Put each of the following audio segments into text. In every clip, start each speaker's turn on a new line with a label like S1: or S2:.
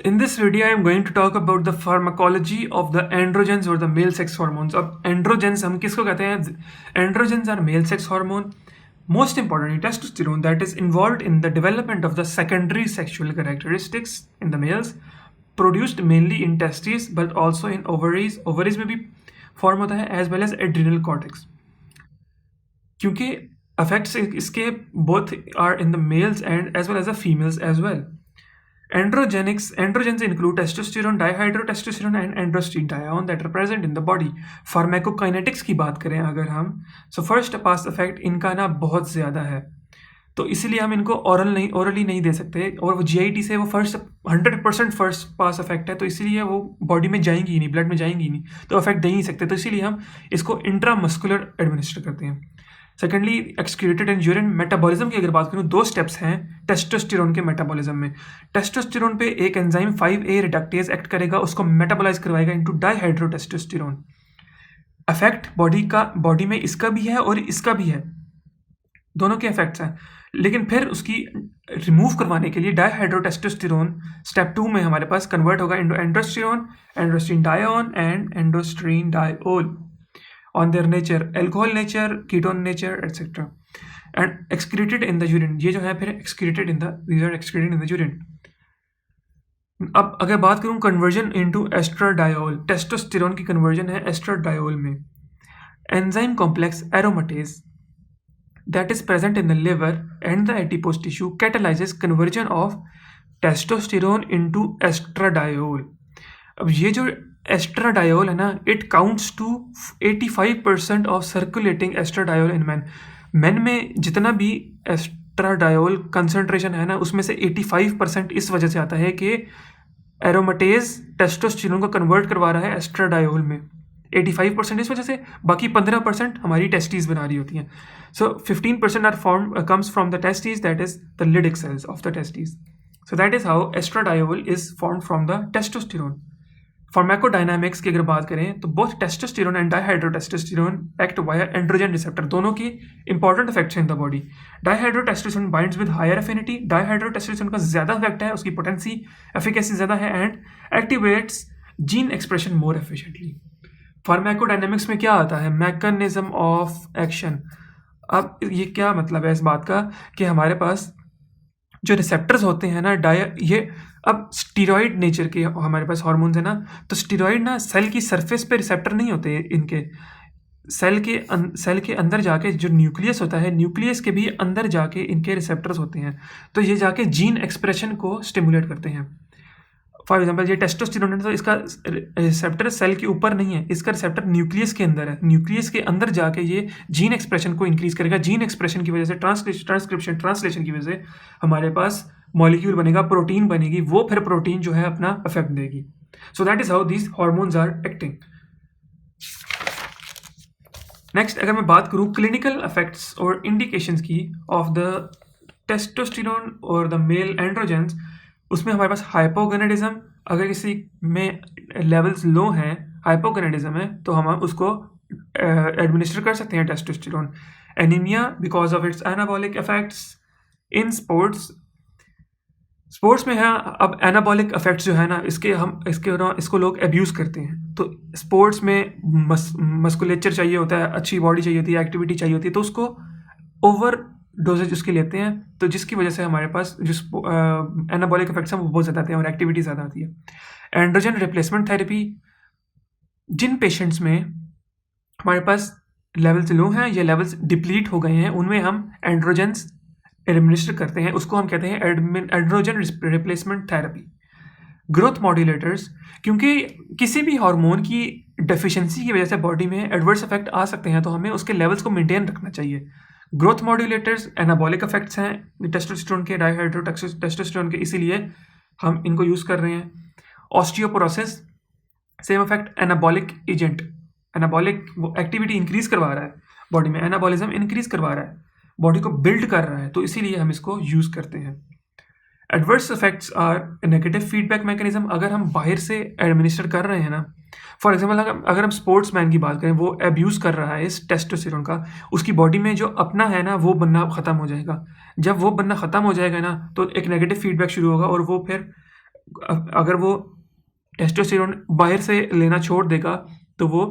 S1: In this video, I am going to talk about the pharmacology of the androgens or the male sex hormones. अब androgens हम किसको कहते हैं? Androgens are male sex hormone. Most importantly, testosterone that is involved in the development of the secondary sexual characteristics in the males, produced mainly in testes but also in ovaries. Ovaries में भी form होता है as well as adrenal cortex. क्योंकि effects इसके both are in the males and as well as the females as well. Androgens include testosterone, dihydrotestosterone and androstenedione that are present in the body. Pharmacokinetics की बात करें अगर हम, so first pass effect इनका ना बहुत ज़्यादा है, तो इसीलिए हम इनको ओरली नहीं दे सकते, और वो जीआईटी से वो 100% फर्स्ट पास इफेक्ट है, तो इसीलिए वो बॉडी में जाएंगी ही नहीं, ब्लड में जाएंगी ही नहीं, तो इफेक्ट दे ही नहीं सकते, तो इसीलिए हम इसको इंट्रामस्कुलर एडमिनिस्टर करते हैं. Secondly, excreted in urine. Metabolism की अगर बात करूँ, 2 स्टेप्स हैं टेस्टोस्टेरोन के मेटाबॉलिज्म में. टेस्टोस्टेरोन पे एक एंजाइम 5A रिडक्टेज एक्ट करेगा, उसको मेटाबोलाइज करवाएगा इनटू डाईहाइड्रोटेस्टोस्टेरोन. इफेक्ट बॉडी में इसका भी है और इसका भी है, दोनों के इफेक्ट्स हैं. लेकिन फिर उसकी रिमूव करवाने के लिए डाईहाइड्रोटेस्टोस्टेरोन स्टेप 2 में हमारे पास कन्वर्ट होगा into androsterone, androstenedione and androstenediol on their nature, alcohol nature, ketone nature, etc. and excreted in the urine. ये जो है फिर excreted in the, these are excreted in the urine. अब अगर बात करूँ कन्वर्जन इनटू एस्ट्राडायोल, टेस्टोस्टेरोन की conversion है एस्ट्राडायोल में. Enzyme complex aromatase that is present in the liver and the adipose tissue catalyzes conversion of testosterone into estradiol. अब ये जो एस्ट्राडायोल है ना, it counts to 85% of circulating oestradiol in man. Man में जितना भी एस्ट्राडायोल कंसंट्रेशन है ना, उसमें से 85% इस वजह से आता है कि एरोमेटेज टेस्टोस्टेरोन को कन्वर्ट करवा रहा है एस्ट्राडायोल में. 85% इस वजह से, बाकी 15% हमारी टेस्टीज बना रही होती हैं. So 15% are comes from the testes, that is the Leydig cells of the testes. So that is how oestradiol is form from the testosterone. Pharmacodynamics की अगर बात करें तो both testosterone and dihydrotestosterone act via androgen receptor. दोनों की important effects हैं in the body. Dihydrotestosterone binds with higher affinity. Dihydrotestosterone का ज़्यादा इफेक्ट है, उसकी पोटेंसी एफिकेसी ज़्यादा है, and activates gene expression more efficiently. Pharmacodynamics में क्या आता है? Mechanism of action. अब ये क्या मतलब है इस बात का कि हमारे पास जो रिसेप्टर्स होते हैं ना, ये अब स्टीरॉयड नेचर के हमारे पास हार्मोन्स है ना, तो स्टीरॉयड ना सेल की सरफेस पे रिसेप्टर नहीं होते इनके. सेल के अंदर जाके जो न्यूक्लियस होता है, न्यूक्लियस के भी अंदर जाके इनके रिसेप्टर्स होते हैं, तो ये जाके जीन एक्सप्रेशन को स्टिमुलेट करते हैं. फॉर एग्जाम्पल ये टेस्टोस्टेरोन है, तो इसका रिसेप्टर सेल के ऊपर नहीं है, इसका रिसेप्टर न्यूक्लियस के अंदर है. न्यूक्लियस के अंदर जाके ये जीन एक्सप्रेशन को इंक्रीज करेगा. जीन एक्सप्रेशन की वजह से ट्रांसलेशन की वजह से हमारे पास मॉलिक्यूल बनेगा, प्रोटीन बनेगी, वो फिर प्रोटीन जो है अपना इफेक्ट देगी. So that is how these hormones are acting. Next, अगर मैं बात करूँ क्लिनिकल इफेक्ट्स और इंडिकेशंस की ऑफ द टेस्टोस्टेरोन और द मेल एंड्रोजेंस, उसमें हमारे पास हाइपोगोनाडिज्म. अगर किसी में लेवल्स लो हैं, हाइपोगोनाडिज्म है, तो हम उसको एडमिनिस्टर कर सकते हैं testosterone. Anaemia because of its anabolic effects. In sports में है. अब एनाबॉलिक इफेक्ट्स जो है ना, इसको लोग एब्यूज़ करते हैं. तो स्पोर्ट्स में मस्कुलेचर चाहिए होता है, अच्छी बॉडी चाहिए होती है, एक्टिविटी चाहिए होती है, तो उसको ओवर डोजेज उसके लेते हैं, तो जिसकी वजह से हमारे पास जो एनाबॉलिक इफेक्ट्स हैं वो बहुत ज़्यादा आते हैं और एक्टिविटी ज़्यादा आती है. एंड्रोजन रिप्लेसमेंट थेरेपी, जिन पेशेंट्स में हमारे पास लेवल्स लो हैं या लेवल्स डिप्लीट हो गए हैं, उनमें हम एंड्रोजेंस एडमिनिस्टर करते हैं, उसको हम कहते हैं androgen replacement therapy. Growth modulators, क्योंकि किसी भी हार्मोन की डेफिशिएंसी की वजह से बॉडी में एडवर्स इफेक्ट आ सकते हैं, तो हमें उसके लेवल्स को मेंटेन रखना चाहिए. ग्रोथ मॉड्यूलेटर्स एनाबॉलिक इफेक्ट्स हैं टेस्टोस्टेरोन के, डाईहाइड्रोटेस्टोस्टेरोन के, इसीलिए हम इनको यूज़ कर रहे हैं. Osteoporosis, same effect, anabolic agent. Anabolic वो एक्टिविटी इंक्रीज करवा रहा है बॉडी में, एनाबॉलिज्म इंक्रीज करवा रहा है, बॉडी को बिल्ड कर रहा है, तो इसीलिए हम इसको यूज़ करते हैं. Adverse effects are negative feedback mechanism. अगर हम बाहर से एडमिनिस्टर कर रहे हैं ना, फॉर एग्जाम्पल अगर हम स्पोर्ट्स मैन की बात करें, वो एब्यूज़ कर रहा है इस टेस्टोस्टेरोन का, उसकी बॉडी में जो अपना है ना, वो बनना ख़त्म हो जाएगा. जब वो बनना ख़त्म हो जाएगा ना, तो एक नेगेटिव फीडबैक शुरू होगा और वो फिर अगर वो टेस्टोस्टेरोन बाहर से लेना छोड़ देगा तो वो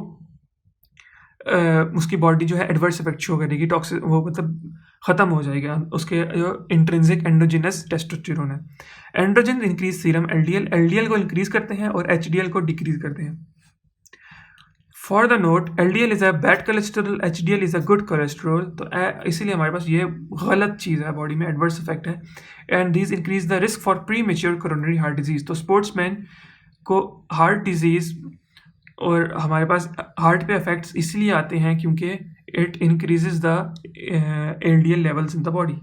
S1: उसकी बॉडी जो है एडवर्स इफेक्ट शो करेगी, टॉक्सिक वो मतलब ख़त्म हो जाएगा उसके जो इंट्रिंसिक एंडोजिनस टेस्टोस्टेरोन है। Androgen increase serum LDL, LDL को इंक्रीज करते हैं और एचडीएल को डिक्रीज करते हैं। For the note, LDL is a bad cholesterol, HDL is a good cholesterol. तो इसीलिए हमारे पास ये गलत चीज़ है, बॉडी में एडवर्स इफेक्ट है। And these increase the risk for pre mature coronary heart disease. तो स्पोर्ट्समैन को हार्ट डिजीज़ और हमारे पास हार्ट पे इफेक्ट्स इसलिए आते हैं क्योंकि it increases the LDL levels in the body.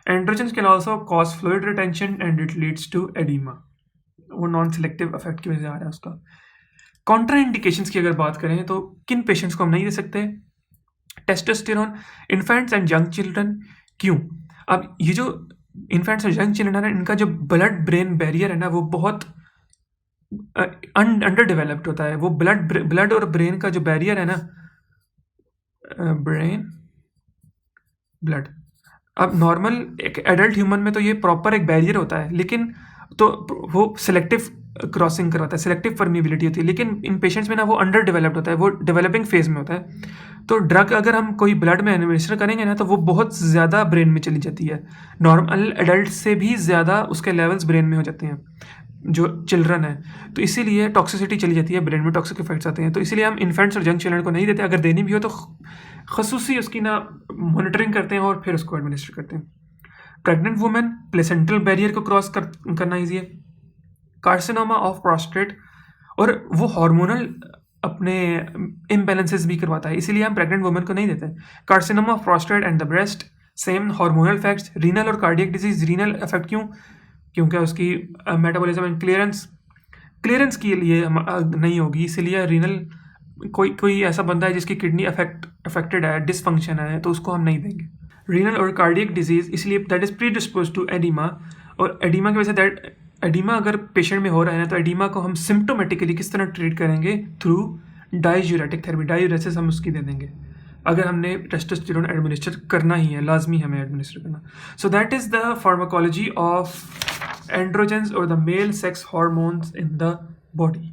S1: Androgens can also cause fluid retention and it leads to oedema. वो नॉन सेलेक्टिव इफेक्ट की वजह से आ रहा है उसका। काउंटर इंडिकेशंस की अगर बात करें तो किन पेशेंट्स को हम नहीं दे सकते testosterone? Infants and young children. क्यों? अब ये जो इन्फेंट्स और यंग चिल्ड्रन है, इनका जो ब्लड ब्रेन बैरियर है ना, वो बहुत अंडर डेवलप्ड होता है। वो ब्लड और ब्रेन का जो बैरियर है ना, ब्रेन ब्लड, अब नॉर्मल एक एडल्ट ह्यूमन में तो ये प्रॉपर एक बैरियर होता है, लेकिन तो वो सिलेक्टिव क्रॉसिंग करवाता है, सिलेक्टिव परमिबिलिटी होती है, लेकिन इन पेशेंट्स में ना वो अंडर डेवलप्ड होता है, वो डेवलपिंग फेज में होता है। तो ड्रग अगर हम कोई ब्लड में एडमिनिस्टर करेंगे ना, तो वो बहुत ज़्यादा ब्रेन में चली जाती है। नॉर्मल एडल्ट से भी ज़्यादा उसके लेवल्स ब्रेन में हो जाते हैं जो चिल्ड्रन है। तो इसीलिए टॉक्सिसिटी चली जाती है, ब्रेन में टॉक्सिक इफेक्ट्स आते हैं। तो इसीलिए हम इन्फेंट्स और यंग चिल्ड्रन को नहीं देते। अगर देनी भी हो तो खसूसी उसकी ना मॉनिटरिंग करते हैं और फिर उसको एडमिनिस्टर करते हैं। प्रेग्नेंट वुमेन, प्लेसेंटल बैरियर को क्रॉस करना ईजी है। कार्सिनोमा ऑफ प्रोस्टेट, और वो हार्मोनल अपने इम्बैलेंसेस भी करवाता है, इसीलिए हम प्रेग्नेंट वुमेन को नहीं देते। Carcinoma of prostate and the breast, same hormonal effects. Renal और कार्डियक डिजीज, रीनल इफेक्ट क्यों? क्योंकि उसकी मेटाबॉलिज्म एंड क्लियरेंस के लिए नहीं होगी, इसीलिए रीनल कोई ऐसा बंदा है जिसकी किडनी अफेक्टेड है, डिसफंक्शन है, तो उसको हम नहीं देंगे। रीनल और कार्डियक डिजीज, इसलिए that is predispose to oedema, और एडिमा की वजह से दैट एडिमा अगर पेशेंट में हो रहा है ना, तो एडिमा को हम सिम्टोमेटिकली किस तरह ट्रीट करेंगे? थ्रू डाययूरेटिक थेरेपी, डाययूरेसिस हम उसकी दे देंगे अगर हमने टेस्टोस्टेरोन एडमिनिस्टर करना ही है, लाजमी हमें एडमिनिस्टर करना। So that is the pharmacology of androgens और the male sex hormones in the body.